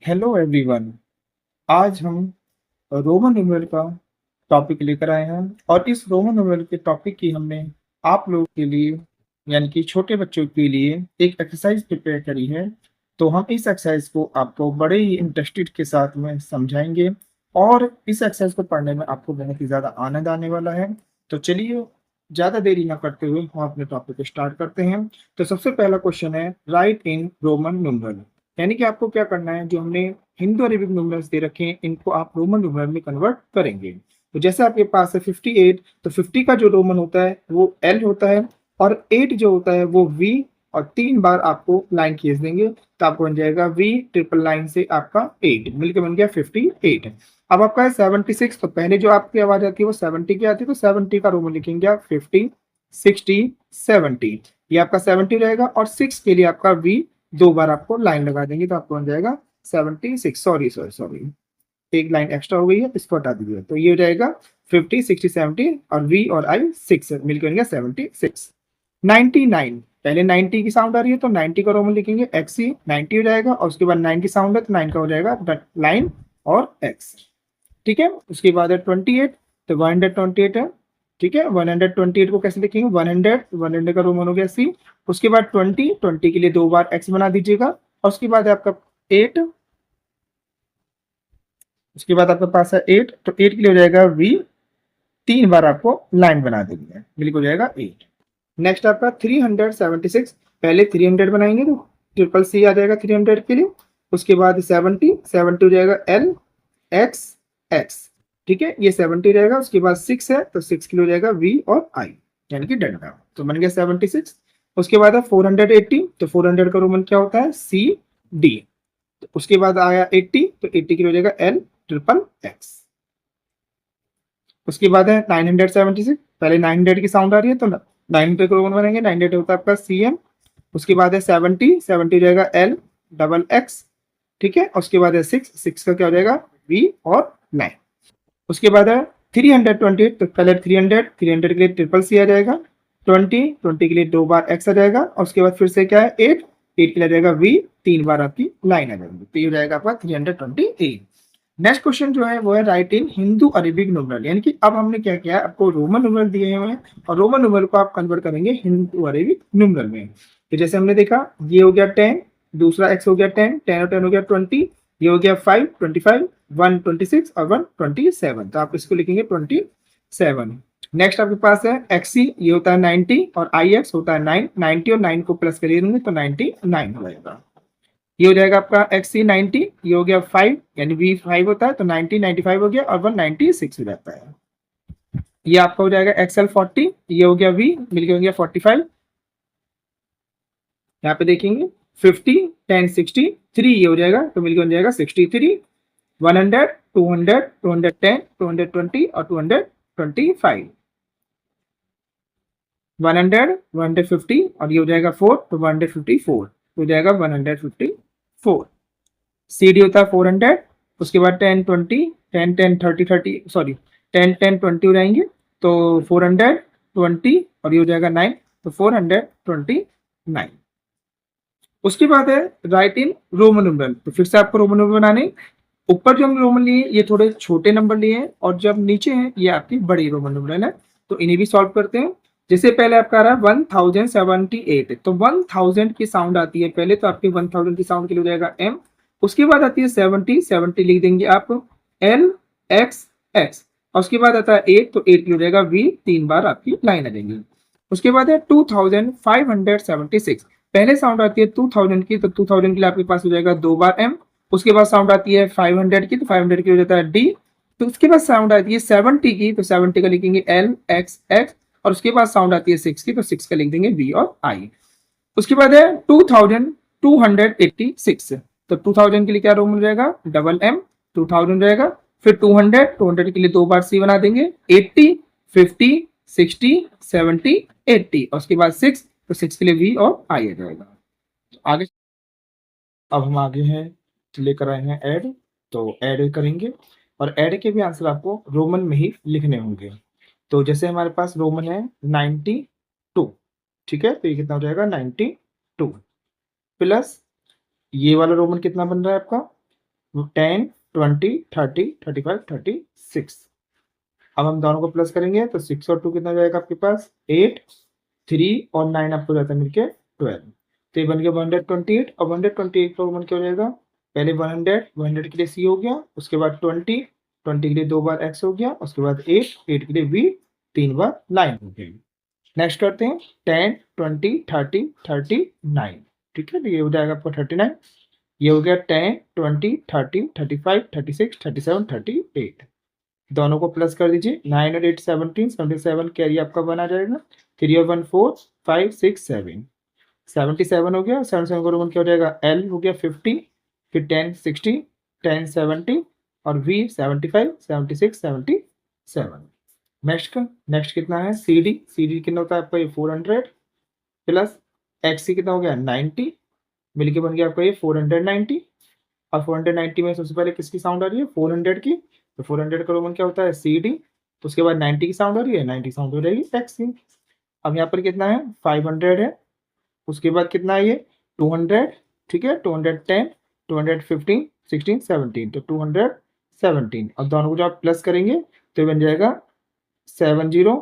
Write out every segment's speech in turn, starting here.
Hello everyone. आज हम Roman numeral का टॉपिक लेकर आए हैं और इस रोमन न्यूमेरल के टॉपिक की हमने आप लोगों के लिए यानी कि छोटे बच्चों के लिए एक एक्सरसाइज प्रिपेयर करी है। तो हम इस एक्सरसाइज को आपको बड़े ही इंटरेस्टेड के साथ में समझाएंगे और इस एक्सरसाइज को पढ़ने में आपको बहुत ही ज़्यादा आनंद आने वाला है। तो चलिए ज़्यादा देरी ना करते हुए हम अपने टॉपिक को स्टार्ट करते हैं। तो सबसे पहला क्वेश्चन है राइट इन रोमन न्यूमेरल, यानी कि आपको क्या करना है, जो हमने हिंदू अरेबिक न्यूमरल्स दे रखे हैं इनको आप रोमन न्यूमरल में कन्वर्ट करेंगे। तो जैसे आपके पास है 58, तो 50 का जो रोमन होता है वो एल होता है और 8 जो होता है वो वी, और 3 बार आपको लाइन खींच देंगे तो आपको बन जाएगा वी ट्रिपल लाइन से आपका 8 मिलकर बन गया 58। अब आपका है 76, तो पहले जो आपकी आवाज आती है वो 70 की आती है, तो 70 का रोमन लिखेंगे आप 50, 60, 70। ये आपका 70 रहेगा और 6 के लिए आपका वी 2 बार आपको लाइन लगा देंगे तो आपको बन जाएगा 76। सॉरी, एक लाइन एक्स्ट्रा हो गई है, इसको हटा दीजिए। तो ये हो जाएगा 50, 60, 70 और वी और आई 6 मिलकर बन गया 76। 99, पहले 90 की साउंड आ रही है तो 90 का रोमन लिखेंगे एक्सी, 90 हो जाएगा और उसके बाद 9 की साउंड है तो 9 का हो जाएगा लाइन और एक्स। ठीक है, उसके बाद है 28, तो 128 है। ठीक है, 128 को कैसे लिखेंगे, 100 का रोमन हो गया सी। उसके बाद 20 के लिए 2 बार एक्स बना दीजिएगा और उसके बाद है आपका 8, उसके बाद आपके पास है 8, तो 8 के लिए हो जाएगा वी, 3 बार आपको लाइन बना देनी है, बिल्कुल हो जाएगा 8। नेक्स्ट आपका 376, पहले 300 बनाएंगे तो ट्रिपल सी आ जाएगा 300 के लिए। उसके बाद 70, 70 हो जाएगा एल एक्स एक्स। ठीक है, ये 70 रहेगा। उसके बाद 6 है तो 6 के लिए हो जाएगा वी और आई, यानी कि डंडा, तो बन गया 76। उसके बाद है 480, तो 400 का रोमन क्या होता है सी डी। तो उसके बाद आया 80, तो 80 के लिए हो जाएगा एल ट्रिपल एक्स। उसके बाद है 976, पहले 900 की साउंड आ रही है तो 900 का रोमन बनेंगे, 900 होता है आपका सी एम। उसके बाद है 70, 70 हो जाएगा एल डबल एक्स। ठीक है, उसके बाद है 6, 6 का क्या हो जाएगा वी और 9। उसके बाद है 328, तो पहले 300, 300 के लिए ट्रिपल सी आ जाएगा, 20, 20 के लिए 2 बार एक्स आ जाएगा और उसके बाद फिर से क्या है 8, 8 के लिए आ जाएगा वी, 3 बार आपकी लाइन आ जाएगी, तो ये हो जाएगा आपका 328। नेक्स्ट क्वेश्चन जो है वो है राइट इन हिंदू अरेबिक न्यूमरल, यानी कि अब हमने क्या किया, आपको रोमन न्यूमरल दिए हुए हैं और रोमन न्यूमरल को आप कन्वर्ट करेंगे हिंदू अरेबिक न्यूमरल में। तो जैसे हमने देखा, ये हो गया 10, दूसरा एक्स हो गया 10, 10 और 10 हो गया 20, ये हो गया 5, 25, 126 और 127, तो आप इसको लिखेंगे 27। नेक्स्ट आपके पास है एक्सी, ये होता है 90 और आई एक्स होता है 9, 90 और 9 को प्लस करिए तो 99 हो जाएगा। ये हो जाएगा आपका एक्सी 90, ये हो गया 5, यानी वी 5 होता है तो 90, 95 हो गया और 196 हो जाता है। ये आपका हो जाएगा एक्सएल 40, ये हो गया वी, मिलकर हो गया 45। यहाँ पे देखेंगे 50, 10, 60, 3 ये हो जाएगा तो मिलकर हो जाएगा 63, 100, 200, 210, 220 और 225, 100, 150 और ये हो जाएगा 4 तो 154, तो हो जाएगा 154। सी डी होता है 400, उसके बाद 10, 20, 10, 10, 30, 30 सॉरी 10, 10, 20 हो जाएंगे तो 420 और ये हो जाएगा 9, तो 429। उसके बाद है राइट इन रोमन न्यूमरल, तो फिर से आपको रोमन न्यूमरल बनाने, ऊपर जो हम रोमन लिए ये थोड़े छोटे नंबर लिए हैं और जब नीचे हैं ये आपकी बड़ी रोमन न्यूमरल है, तो इन्हें भी सॉल्व करते हैं। जैसे पहले आपका आ रहा है 1078, तो 1000 की साउंड आती है पहले, तो आपकी 1000 की साउंड के लिए हो जाएगा एम। उसके बाद आती है 70, 70 लिख देंगे आप एल एक्स एक्स और उसके बाद आता है 8, तो 8 की हो जाएगा वी, 3 बार आपकी लाइन आ जाएगी। उसके बाद है 2576, पहले साउंड आती है 2000 की, तो 2000 के लिए आपके पास हो जाएगा 2 बार एम। उसके बाद साउंड आती है 500 की, तो 500 की हो जाता है डी। तो उसके बाद साउंड आती है 70 की, तो 70 का लिखेंगे एल एक्स एक्स और उसके बाद साउंड आती है 6 की, तो 6 का लिख देंगे वी और आई। उसके बाद है 2286, तो 2000 के लिए क्या रोमन रहेगा डबल एम, 2000 रहेगा। फिर 200, 200 के लिए 2 बार सी बना देंगे, 80, 50, 60, 70, 80 और उसके बाद 6, तो 6 के लिए वी और आई आ जाएगा। आगे अब हम आगे हैं, लेकर आए हैं ऐड, तो ऐड करेंगे और ऐड के भी आंसर आपको रोमन में ही लिखने होंगे। तो जैसे हमारे पास रोमन है 92, ठीक है, तो ये कितना हो जाएगा 92 प्लस ये वाला रोमन कितना बन रहा है आपका 10, 20, 30, 35, 36। अब हम दोनों को प्लस करेंगे तो 6 और 2 कितना हो जाएगा आपके पास 8, 3 और 9 आपको जाता है मिलके 12। तो ये बन गया 128 और 128 का वन क्या हो जाएगा, पहले 100 के लिए सी हो गया, उसके बाद 20 के लिए 2 बार एक्स हो गया, उसके बाद 8 के लिए बी 3 बार 9 हो गया। नेक्स्ट करते हैं 10, 20, 30, 39। ठीक है, तो ये हो जाएगा आपको 39। ये हो गया 10, 20, 30, 35, 36, 37, 38। दोनों को प्लस कर दीजिए, 9 और 8 17, 77 कैरी आपका 1 आ जाएगा, 3 और 1 4, 5 6 7, 77 हो गया। 77 का रोमन क्या हो जाएगा, एल हो गया 50, फिर 10 60, 10 70 और वी 75, 76, 77। नेक्स्ट कितना है, सी डी कितना होता है आपका, ये 400 प्लस एक्स सी कितना हो गया 90, मिलके बन गया आपका ये 490। और 490 में सबसे पहले किसकी साउंड आ रही है, 400 की, तो 400 का रोमन क्या होता है सी डी, तो उसके बाद 90 की साउंड आ रही है, 90 साउंड हो जाएगी एक्स सी। अब यहाँ पर कितना है 500 है, उसके बाद कितना है ये 200, ठीक है 210, 215, 16, 17, तो 217। अब दोनों को जब आप प्लस करेंगे तो बन जाएगा 70,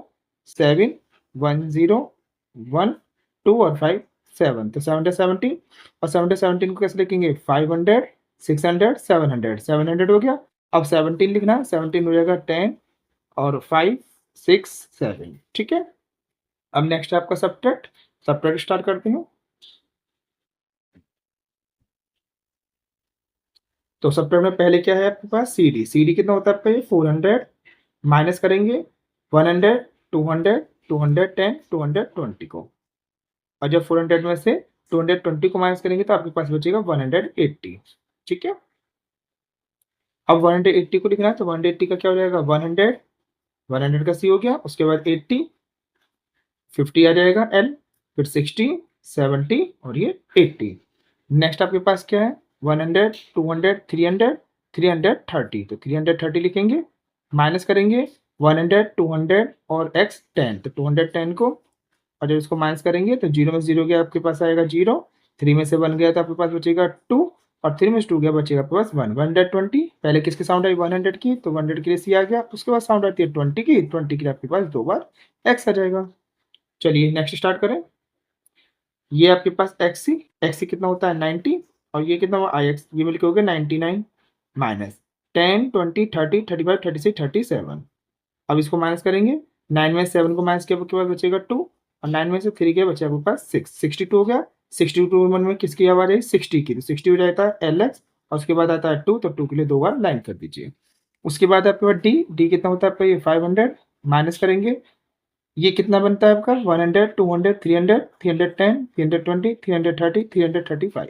7, 10, 1, 2 और 5 7, तो 770। और 717 को कैसे लिखेंगे, 500, 600, 700, 700 हो गया। अब 17 लिखना है, 17 हो जाएगा 10 और 5 6 7। ठीक है, अब नेक्स्ट है आपका सब्ट्रैक्ट स्टार्ट करते हैं। तो सब्ट्रैक्ट में पहले क्या है आपके पास, सी डी कितना होता है आपका ये 400, माइनस करेंगे 100, 200, 210, 220 को, और जब 400 में से 220 को माइनस करेंगे तो आपके पास बचेगा 180। ठीक है, अब 180 को लिखना है, तो 180 का क्या हो जाएगा 100, 100 का सी हो गया, उसके बाद 80, 50 आ जाएगा एल, फिर 60, 70 और ये 80। नेक्स्ट आपके पास क्या है 100, 200, 300, 330, तो 330 लिखेंगे, माइनस करेंगे 100, 200 और x 10, तो 210 को, और जब इसको माइनस करेंगे तो 0 में से 0 गया आपके पास आएगा 0, 3 में से 1 गया तो आपके पास बचेगा 2, और 3 में से 2 गया बचेगा आपके पास 1, 120। पहले किसकी साउंड आई 100 की, तो 100 के लिए सी आ गया, उसके बाद साउंड आती है 20 की, 20 के लिए आपके पास 2 बार x आ जाएगा। चलिए नेक्स्ट स्टार्ट करें। ये आपके पास एक्स सी कितना होता है 90, और ये कितना हुआ आई एक्स, ये मिलकर हो गया 99, माइनस 10, 20, 30, 35, 36, 37। अब इसको माइनस करेंगे, 9 में 7 को माइनस किया आपके पास बचेगा 2, और 9 में से 3 के बचे आपके पास 6, 62 हो गया। 62 वन में किसकी आवाज है 60 की, तो 60 हो जाता है एल एक्स, और उसके बाद आता है 2, तो 2 के लिए 2 बार लाइन कर दीजिए। उसके बाद आपके पास डी कितना होता है आपका ये 500, माइनस करेंगे, ये कितना बनता है आपका 100, 200, 300, 310, 320, 330, 335।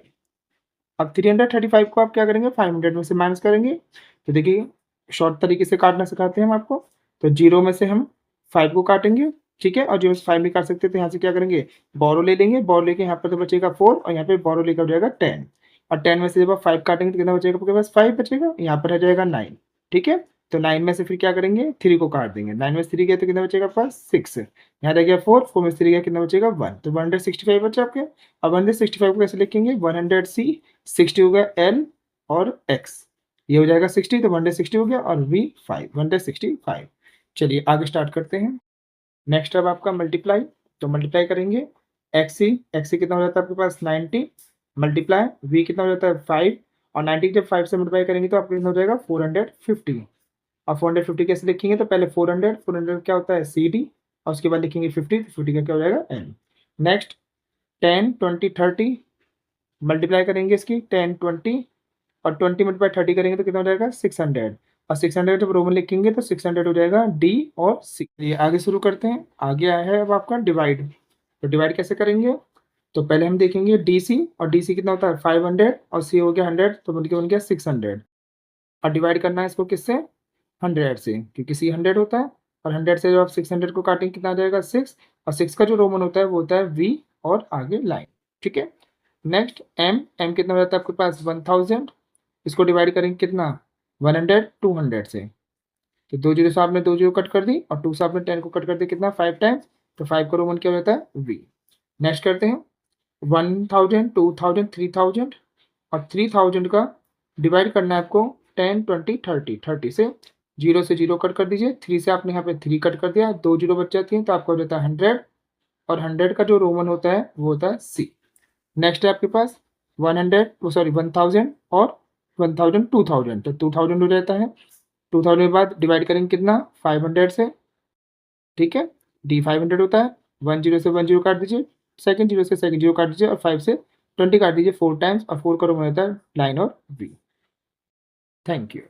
अब 335 को आप क्या करेंगे 500 में से माइनस करेंगे, तो देखिए शॉर्ट तरीके से काटना सिखाते हैं हम आपको। तो 0 में से हम 5 को काटेंगे, ठीक है, और 0 से 5 नहीं काट सकते तो यहाँ से क्या करेंगे बोरो ले लेंगे, बोरो लेके यहाँ पर तो बचेगा 4, और यहाँ पे बोरो लेकर हो जाएगा 10, और 10 में से जब आप 5 काटेंगे तो कितना बचेगा आपके पास 5 बचेगा, यहाँ पर रह जाएगा 9। ठीक है, तो 9 में से फिर क्या करेंगे 3 को काट देंगे, 9 में से 3 गया तो कितना बचेगा आपके पास 6, यहाँ रह गया 4, 4 में से 3 गया कितना बचेगा 1, तो 165 बचा आपके। अब 165 को कैसे लिखेंगे 100 सी, 60 हो गया एल और एक्स, ये हो जाएगा 60, तो 160 हो गया, और वी 5, 165। चलिए आगे स्टार्ट करते हैं। नेक्स्ट अब आपका मल्टीप्लाई, तो मल्टीप्लाई करेंगे एक्स सी कितना हो जाता है आपके पास 90, मल्टीप्लाई वी कितना हो जाता है 5, और 90 जब 5 से मल्टीप्लाई करेंगे तो आपको कितना हो जाएगा 450। और 450 कैसे लिखेंगे, तो पहले 400 क्या होता है सी डी, और उसके बाद लिखेंगे 50, तो 50 का क्या हो जाएगा एन। नेक्स्ट 10, 20, 30 मल्टीप्लाई करेंगे इसकी 10, 20, और 20 मल्टीप्लाई 30 करेंगे तो कितना हो जाएगा 600, और 600 जब रोमन लिखेंगे तो 600 हो जाएगा डी और सी। ये आगे शुरू करते हैं। आगे आया है अब आपका डिवाइड, तो डिवाइड कैसे करेंगे, तो पहले हम देखेंगे डी सी, और डी सी कितना होता है 500, और सी हो गया 100, तो बन गया 600, और डिवाइड करना है इसको किससे 100 से, क्योंकि सी 100 होता है, और 100 से जब आप 600 को काटेंगे कितना आ जाएगा 6, और 6 का जो रोमन होता है वो होता है वी और आगे लाइन। ठीक है, नेक्स्ट एम कितना हो जाता है आपके पास 1000, इसको डिवाइड करेंगे कितना 100 200 से, तो 2 जीरो से आपने 2 जीरो कट कर दी, और 2 से आपने 10 को कट कर दिया कितना 5 टाइम्स, तो 5 का रोमन क्या हो जाता है वी। नेक्स्ट करते हैं 1000, 2000, 3000, और 3000 का डिवाइड करना है आपको 10, 20, 30। 30 से 0 से 0 कट कर दीजिए, 3 से आपने यहाँ पे 3 कट कर दिया, 2 जीरो बच जाती हैं तो आपका हो जाता है 100 और 100 का जो रोमन होता है वो होता है सी। नेक्स्ट है आपके पास 1000 और 1000 2000, तो 2000 हो जाता है। 2000 के बाद डिवाइड करेंगे कितना 500 से, ठीक है, डी 500 होता है। 1 0 से 1 0 काट दीजिए, सेकंड 0 से सेकंड 0 काट दीजिए और 5 से 20 काट दीजिए 4 टाइम्स और 4 का रोमन होता है 9 और बी। Thank you.